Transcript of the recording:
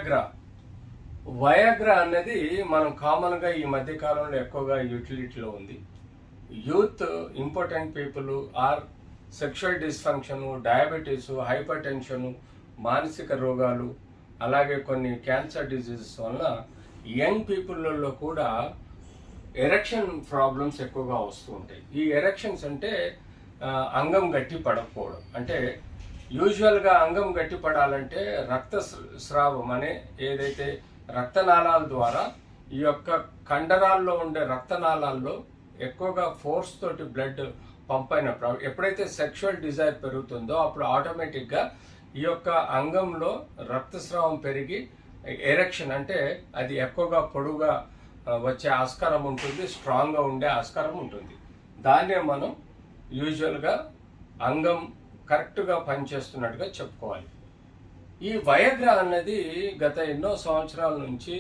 Viagra. Viagra అనేది మనం కామన్గా ఈ మధ్య కాలంలో ఎక్కువగా యూటిలిటీలో ఉంది. Youth, important people are sexual dysfunction, diabetes, hyper tension, మానసిక రోగాలు, అలాగే కొన్ని క్యాన్సర్ డిజీజెస్ వల్ల యంగ్ పీపుల్లో కూడా ఎరెక్షన్ ప్రాబ్లమ్స్ ఎక్కువగా వస్తూ ఉంటాయి. ఈ ఎరెక్షన్స్ అంటే అంగం గట్టి పడకపోవడం. అంటే యూజువల్గా అంగం గట్టి పడాలంటే రక్తస్రావం అనే ఏదైతే రక్తనాళాల ద్వారా ఈ యొక్క కండరాల్లో ఉండే రక్తనాళాల్లో ఎక్కువగా ఫోర్స్ తోటి బ్లడ్ పంప్ అయినప్పుడు ఎప్పుడైతే సెక్షువల్ డిజైర్ పెరుగుతుందో అప్పుడు ఆటోమేటిక్గా ఈ యొక్క అంగంలో రక్తస్రావం పెరిగి ఎరెక్షన్ అంటే అది ఎక్కువగా పొడుగా వచ్చే ఆస్కారం ఉంటుంది, స్ట్రాంగ్గా ఉండే ఆస్కారం ఉంటుంది. దాన్నే మనం యూజువల్గా అంగం కరెక్ట్గా పనిచేస్తున్నట్టుగా చెప్పుకోవాలి. ఈ వయాగ్రా అన్నది గత ఎన్నో సంవత్సరాల నుంచి